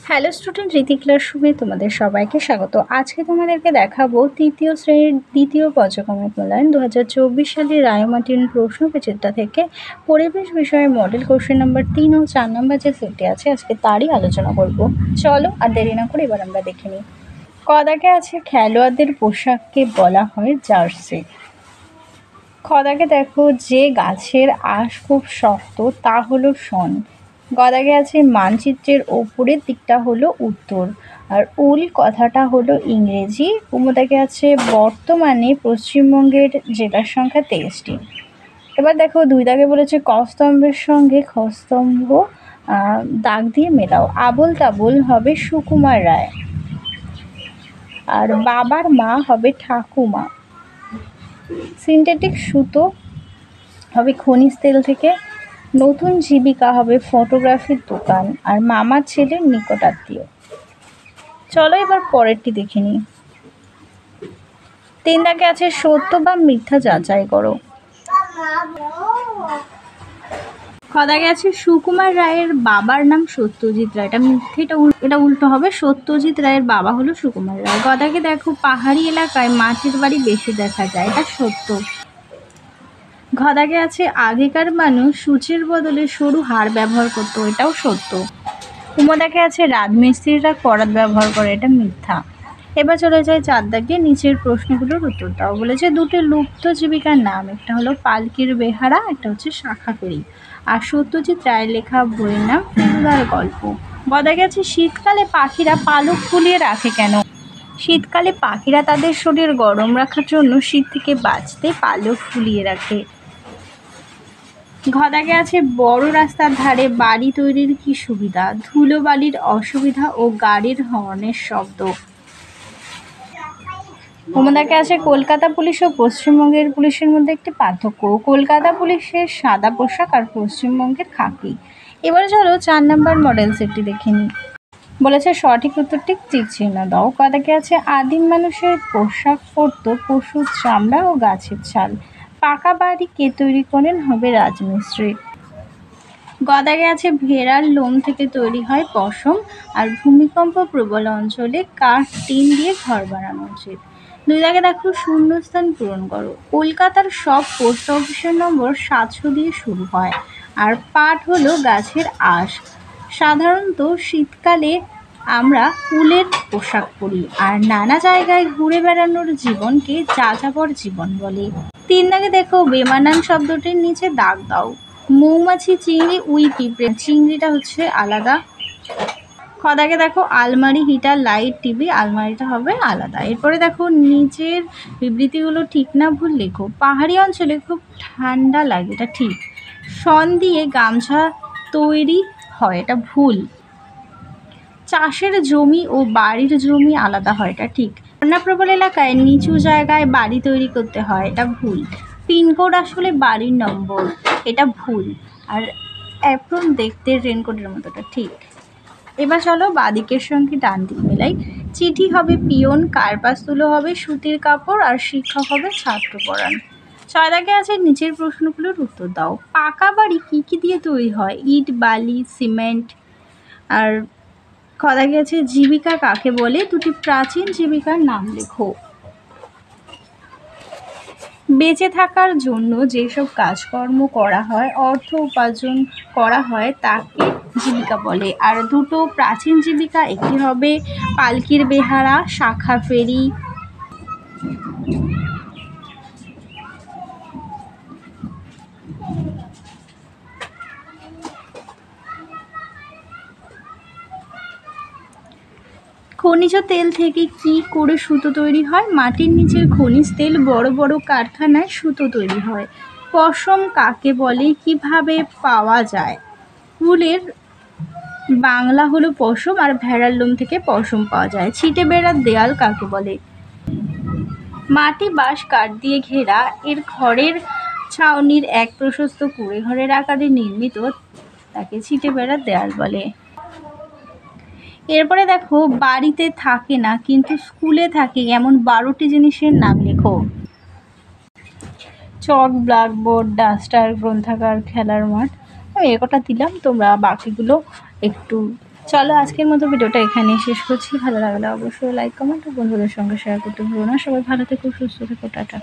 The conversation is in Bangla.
হ্যালো স্টুডেন্ট, রীতি ক্লাসরুমে তোমাদের সবাইকে স্বাগত। আজকে তোমাদেরকে দেখাবো তৃতীয় শ্রেণীর দ্বিতীয় পর্যায়ক্রমিক মূল্যায়ন 2024 সালের রায়মার্টিন প্রশ্নবিচিত্রা থেকে পরিবেশ বিষয়ে মডেল কোশ্চেন নাম্বার 3 ও 4 নম্বর যে সেটটি আছে আজকে তারই আলোচনা করব। চলো আর দেরি না করে এবার আমরা দেখে নিই। কদাকে আছে খেলোয়াড়দের পোশাককে বলা হয় জার্সি। খদাকে দেখো যে গাছের আঁশ খুব শক্ত তা হলো শন। গদাকে আছে মানচিত্রের ওপরের দিকটা হলো উত্তর, আর উল কথাটা হলো ইংরেজি। কুমোদাকে আছে বর্তমানে পশ্চিমবঙ্গের জেলার সংখ্যা 23টি। এবার দেখো দুই দাগে বলেছে কস্তম্ভের সঙ্গে খস্তম্ভ দাগ দিয়ে মেলাও। আবোল তাবোল হবে সুকুমার রায়, আর বাবার মা হবে ঠাকুমা। সিনথেটিক সুতো হবে খনিজ তেল থেকে। নতুন জীবিকা হবে ফটোগ্রাফির দোকান, আর মামার ছেলের নিকটাত্মীয়। চলো এবার পরেরটি দেখে নিই। 3 দাগে আছে সত্য বা মিথ্যা যাচাই করো। খদাগে আছে সুকুমার রায়ের বাবার নাম সত্যজিৎ রায়, এটা মিথ্যে, এটা উল্টো হবে। সত্যজিৎ রায়ের বাবা হলো সুকুমার রায়। গদাকে দেখো পাহাড়ি এলাকায় মাটির বাড়ি বেশি দেখা যায়, এটা সত্য। ঘদাকে আছে আগেকার মানুষ সূচের বদলে সরু হাড় ব্যবহার করতো, এটাও সত্য। কুমোদাকে আছে রাজমিস্ত্রিরা করাত ব্যবহার করে, এটা মিথ্যা। এবার চলে যায় 4 দাগে, নিচের প্রশ্নগুলোর উত্তর দাও। বলেছে দুটি লুপ্ত জীবিকার নাম, একটা হলো পালকির বেহারা, একটা হচ্ছে শাখা ফেরি। আর সত্যজিৎ রায়ের লেখা বইয়ের নাম ফেলুদার গল্প। গদাকে আছে শীতকালে পাখিরা পালক ফুলিয়ে রাখে কেন? শীতকালে পাখিরা তাদের শরীর গরম রাখার জন্য শীত থেকে বাঁচতে পালক ফুলিয়ে রাখে। ঘদাকে আছে বড় রাস্তার ধারে বাড়ি তৈরির কি সুবিধা? ধুলো বালির অসুবিধা ও গাড়ির হর্নের শব্দ। কুমোদাকে আছে কলকাতা পুলিশ ও পশ্চিমবঙ্গের পুলিশের মধ্যে একটি পার্থক্য। কলকাতা পুলিশের সাদা পোশাক আর পশ্চিমবঙ্গের খাকি। এবারে চলো 4 নম্বর মডেল সেটটি দেখে নিই। বলেছে সঠিক উত্তরটি টিক চিহ্ন দাও। কদাকে আছে আদিম মানুষের পোশাক পরতো পশুর চামড়া ও গাছের ছাল। পাকা বাড়ি কে তৈরি করেন? হবে রাজমিস্ত্রি। গদাকে আছে ভেড়ার লোম থেকে তৈরি হয় পশম, আর ভূমিকম্প প্রবল অঞ্চলে কাঠ টিন দিয়ে ঘর বানানো উচিত। 2 দাগে দেখো শূন্যস্থান পূরণ করো। কলকাতার সব পোস্ট অফিসের নম্বর 700 দিয়ে শুরু হয়, আর পাট হলো গাছের আঁশ। সাধারণত শীতকালে আমরা উলের পোশাক পরি, আর নানা জায়গায় ঘুরে বেড়ানোর জীবনকে যাযাবর জীবন বলে। 3 দাগে দেখো বেমানান শব্দটির নিচে দাগ দাও। মৌমাছি, চিংড়ি, উই, পিঁপড়ে। চিংড়িটা হচ্ছে আলাদা। খদাকে দেখো আলমারি, হিটার, লাইট, টিভি। আলমারিটা হবে আলাদা। এরপরে দেখো নিচের বিবৃতিগুলো ঠিক না ভুল লেখো। পাহাড়ি অঞ্চলে খুব ঠান্ডা লাগে, এটা ঠিক। শন দিয়ে গামছা তৈরি হয়, এটা ভুল। চাষের জমি ও বাড়ির জমি আলাদা হয়, এটা ঠিক। বন্যাপ্রবল এলাকায় নিচু জায়গায় বাড়ি তৈরি করতে হয়, এটা ভুল। পিনকোড আসলে বাড়ির নম্বর, এটা ভুল। আর অ্যাপ্রন দেখতে রেনকোটের মতোটা ঠিক। এবার চলো বাদিকের সঙ্গে ডান দিক মেলাই। চিঠি হবে পিয়ন, কার্পাস তুলো হবে সুতির কাপড়, আর শিক্ষক হবে ছাত্র পড়ান। 6 দাগে আছে নিচের প্রশ্নগুলোর উত্তর দাও। পাকা বাড়ি কি কি দিয়ে তৈরি হয়? ইট, বালি, সিমেন্ট। আর খদাকে আছে জীবিকা কাকে বলে? দুটি প্রাচীন জীবিকার নাম লেখো। বেঁচে থাকার জন্য যেসব কাজকর্ম করা হয়, অর্থ উপার্জন করা হয়, তাকে জীবিকা বলে। আর দুটো প্রাচীন জীবিকা, একটি হবে পালকির বেহারা, শাখা ফেরি। খনিজ তেল থেকে কি করে সুতো তৈরি হয়? মাটির নিচের খনিজ তেল বড় বড় কারখানায় সুতো তৈরি হয়। পশম কাকে বলে? কিভাবে পাওয়া যায়? উলের বাংলা হলো পশম, আর ভেড়ার লোম থেকে পশম পাওয়া যায়। ছিটে বেড়ার দেয়াল কাকে বলে? মাটি, বাঁশ, কাঠ দিয়ে ঘেরা এর ঘরের ছাউনির এক প্রশস্ত কুঁড়ে ঘরের আকারে নির্মিত, তাকে ছিটে বেড়ার দেয়াল বলে। এরপরে দেখো বাড়িতে থাকে না কিন্তু স্কুলে থাকে এমন 12টি জিনিসের নাম লেখো। চক, ব্ল্যাকবোর্ড, ডাস্টার, গ্রন্থাগার, খেলার মাঠ। আমি একটা দিলাম, তোমরা বাকিগুলো একটু চলো আজকের মতো ভিডিওটা এখানেই শেষ করছি। ভালো লাগলে অবশ্যই লাইক কমেন্ট ও বন্ধুদের সঙ্গে শেয়ার করতে ভুলো না। সবাই ভালো থেকো, সুস্থ থেকো, টাটা।